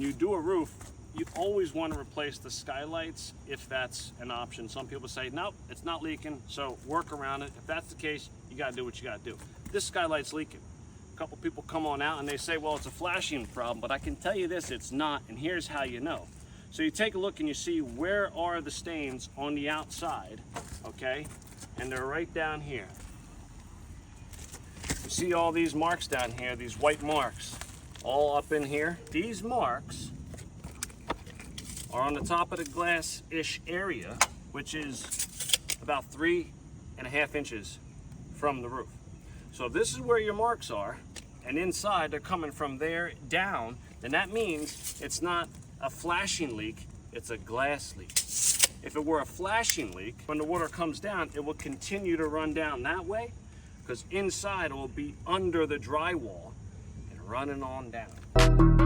You do a roof, you always want to replace the skylights if that's an option. Some people say, nope, it's not leaking, so work around it. If that's the case, you got to do what you got to do. This skylight's leaking. A couple people come on out and they say, well, it's a flashing problem, but I can tell you this, it's not, and here's how you know. So you take a look and you see where are the stains on the outside, okay? And they're right down here. You see all these marks down here, these white marks, all up in here? These marks are on the top of the glass-ish area, which is about 3.5 inches from the roof. So if this is where your marks are, and inside they're coming from there down, then that means it's not a flashing leak, it's a glass leak. If it were a flashing leak, when the water comes down, it will continue to run down that way, because inside it will be under the drywall and running on down.